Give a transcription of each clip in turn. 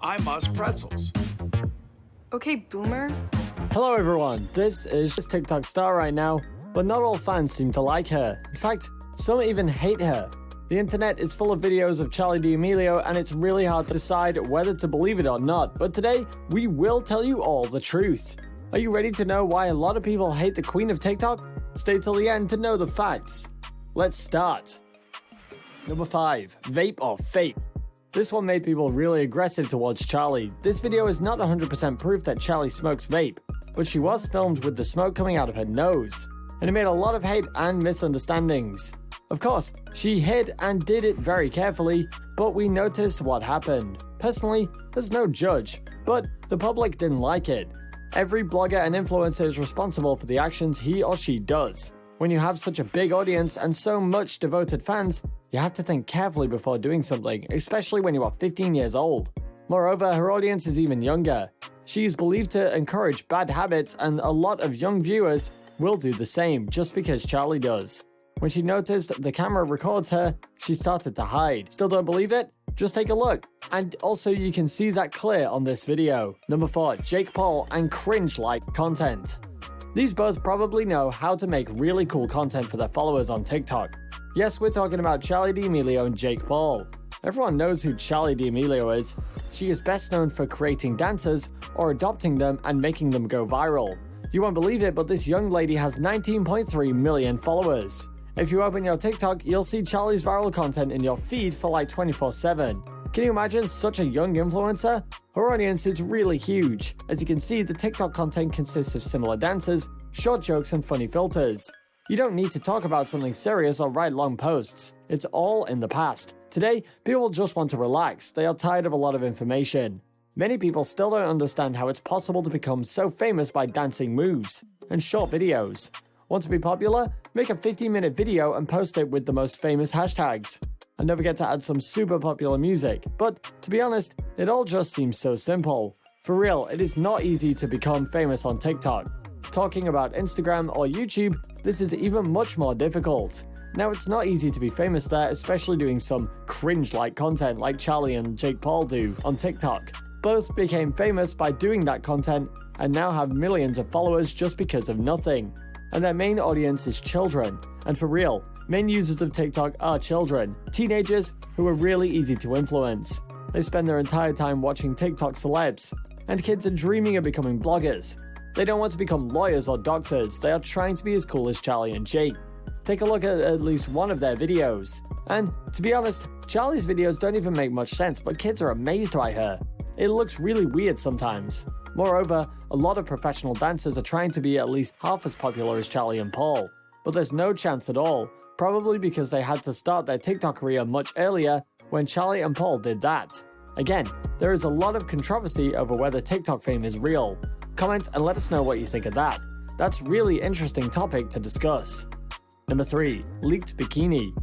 I must pretzels. Okay, boomer. Hello everyone, this is TikTok star right now, but not all fans seem to like her. In fact, some even hate her. The internet is full of videos of Charli D'amelio and it's really hard to decide whether to believe it or not, but today we will tell you all the truth. Are you ready to know why a lot of people hate the queen of TikTok? Stay till the end to know the facts. Let's start. Number 5. Vape or Fake. This one made people really aggressive towards Charli. This video is not 100% proof that Charli smokes vape, but she was filmed with the smoke coming out of her nose, and it made a lot of hate and misunderstandings. Of course, she hid and did it very carefully, but we noticed what happened. Personally, there's no judge, but the public didn't like it. Every blogger and influencer is responsible for the actions he or she does. When you have such a big audience and so much devoted fans, you have to think carefully before doing something, especially when you are 15 years old. Moreover, her audience is even younger. She is believed to encourage bad habits, and a lot of young viewers will do the same just because Charli does. When she noticed the camera records her, she started to hide. Still don't believe it? Just take a look. And also you can see that clear on this video. Number 4. Jake Paul and cringe-like content. These both probably know how to make really cool content for their followers on TikTok. Yes, we're talking about Charli D'amelio and Jake Paul. Everyone knows who Charli D'amelio is. She is best known for creating dancers or adopting them and making them go viral. You won't believe it, but this young lady has 19.3 million followers. If you open your TikTok, you'll see Charli's viral content in your feed for like 24/7. Can you imagine such a young influencer? Her audience is really huge. As you can see, the TikTok content consists of similar dances, short jokes, and funny filters. You don't need to talk about something serious or write long posts. It's all in the past. Today, people just want to relax. They are tired of a lot of information. Many people still don't understand how it's possible to become so famous by dancing moves and short videos. Want to be popular? Make a 15-minute video and post it with the most famous hashtags. And don't forget to add some super popular music. But to be honest, it all just seems so simple. For real, it is not easy to become famous on TikTok. Talking about Instagram or YouTube, this is even much more difficult. Now, it's not easy to be famous there, especially doing some cringe-like content like Charli and Jake Paul do on TikTok. Both became famous by doing that content and now have millions of followers just because of nothing. And their main audience is children. And for real, main users of TikTok are children, teenagers who are really easy to influence. They spend their entire time watching TikTok celebs, and kids are dreaming of becoming bloggers. They don't want to become lawyers or doctors, they are trying to be as cool as Charli and Jake. Take a look at least one of their videos. And to be honest, Charli's videos don't even make much sense, but kids are amazed by her. It looks really weird sometimes. Moreover, a lot of professional dancers are trying to be at least half as popular as Charli and Paul. But there's no chance at all, probably because they had to start their TikTok career much earlier when Charli and Paul did that. Again, there is a lot of controversy over whether TikTok fame is real. Comment and let us know what you think of that. That's a really interesting topic to discuss. Number 3. Leaked bikini.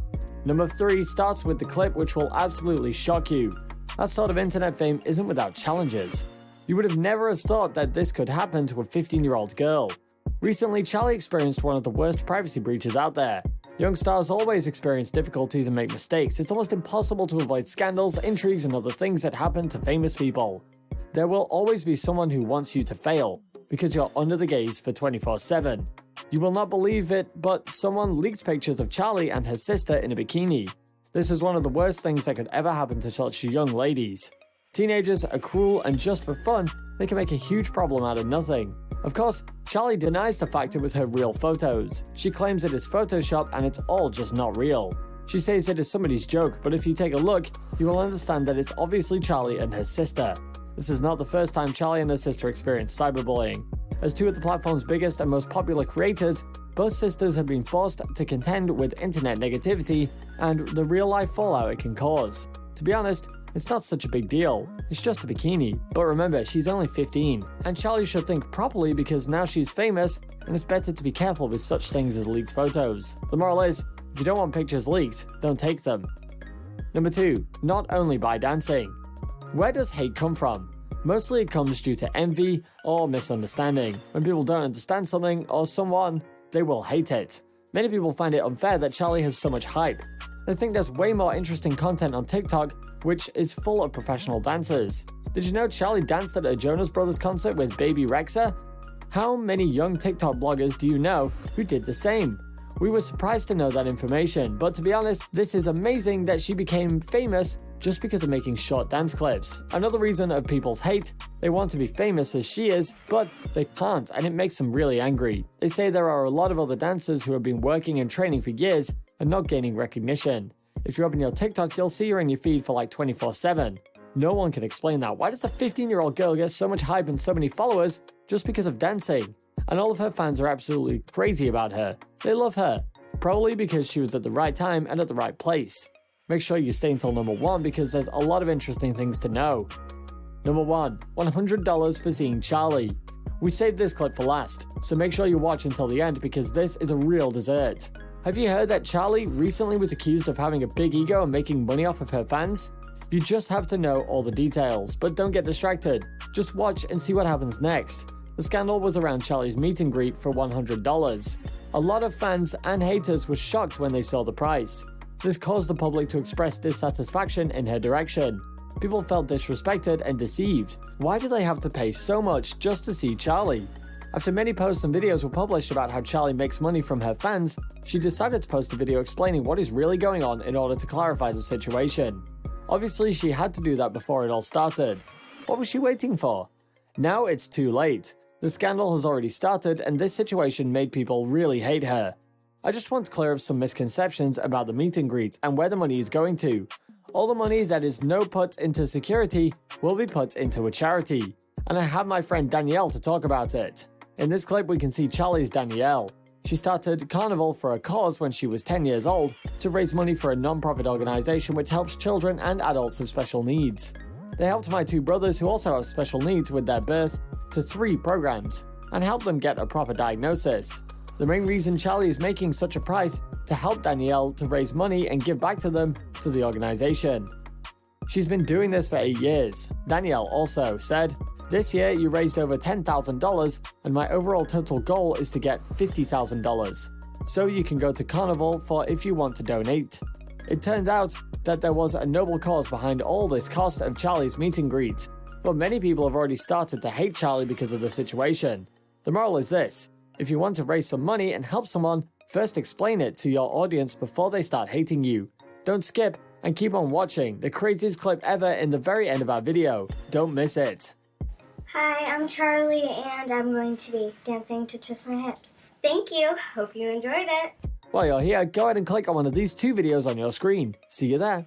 Number 3 starts with the clip which will absolutely shock you. That sort of internet fame isn't without challenges. You would have never have thought that this could happen to a 15-year-old girl. Recently, Charli experienced one of the worst privacy breaches out there. Young stars always experience difficulties and make mistakes. It's almost impossible to avoid scandals, intrigues, and other things that happen to famous people. There will always be someone who wants you to fail, because you're under the gaze for 24/7. You will not believe it, but someone leaked pictures of Charli and her sister in a bikini. This is one of the worst things that could ever happen to such young ladies. Teenagers are cruel, and just for fun, they can make a huge problem out of nothing. Of course, Charli denies the fact it was her real photos. She claims it is Photoshop and it's all just not real. She says it is somebody's joke, but if you take a look, you will understand that it's obviously Charli and her sister. This is not the first time Charli and her sister experienced cyberbullying. As two of the platform's biggest and most popular creators, both sisters have been forced to contend with internet negativity and the real-life fallout it can cause. To be honest, it's not such a big deal. It's just a bikini. But remember, she's only 15. And Charli should think properly because now she's famous, and it's better to be careful with such things as leaked photos. The moral is, if you don't want pictures leaked, don't take them. Number 2. Not only by dancing. Where does hate come from? Mostly it comes due to envy or misunderstanding. When people don't understand something or someone, they will hate it. Many people find it unfair that Charli has so much hype. They think there's way more interesting content on TikTok, which is full of professional dancers. Did you know Charli danced at a Jonas Brothers concert with baby Rexa? How many young TikTok bloggers do you know who did the same? We were surprised to know that information, but to be honest, this is amazing that she became famous just because of making short dance clips. Another reason of people's hate, they want to be famous as she is, but they can't, and it makes them really angry. They say there are a lot of other dancers who have been working and training for years and not gaining recognition. If you open your TikTok, you'll see her in your feed for like 24/7. No one can explain that. Why does a 15-year-old girl get so much hype and so many followers just because of dancing? And all of her fans are absolutely crazy about her. They love her, probably because she was at the right time and at the right place. Make sure you stay until number 1 because there's a lot of interesting things to know. Number 1, $100 for seeing Charli. We saved this clip for last, so make sure you watch until the end because this is a real dessert. Have you heard that Charli recently was accused of having a big ego and making money off of her fans? You just have to know all the details, but don't get distracted. Just watch and see what happens next. The scandal was around Charli's meet and greet for $100. A lot of fans and haters were shocked when they saw the price. This caused the public to express dissatisfaction in her direction. People felt disrespected and deceived. Why do they have to pay so much just to see Charli? After many posts and videos were published about how Charli makes money from her fans, she decided to post a video explaining what is really going on in order to clarify the situation. Obviously, she had to do that before it all started. What was she waiting for? Now it's too late. The scandal has already started and this situation made people really hate her. I just want to clear up some misconceptions about the meet and greet and where the money is going to. All the money that is no put into security will be put into a charity. And I have my friend Danielle to talk about it. In this clip we can see Charli's Danielle. She started Carnival for a cause when she was 10 years old to raise money for a non-profit organization which helps children and adults with special needs. They helped my 2 brothers who also have special needs with their birth to 3 programs and helped them get a proper diagnosis. The main reason Charli is making such a price to help Danielle to raise money and give back to them to the organization. She's been doing this for 8 years. Danielle also said, "This year you raised over $10,000 and my overall total goal is to get $50,000. So you can go to Carnival for if you want to donate." It turns out that there was a noble cause behind all this cost of Charli's meet and greet. But many people have already started to hate Charli because of the situation. The moral is this: if you want to raise some money and help someone, first explain it to your audience before they start hating you. Don't skip and keep on watching the craziest clip ever in the very end of our video. Don't miss it. Hi, I'm Charli and I'm going to be dancing to Just My Hips. Thank you. Hope you enjoyed it. While you're here, go ahead and click on one of these 2 videos on your screen. See you there.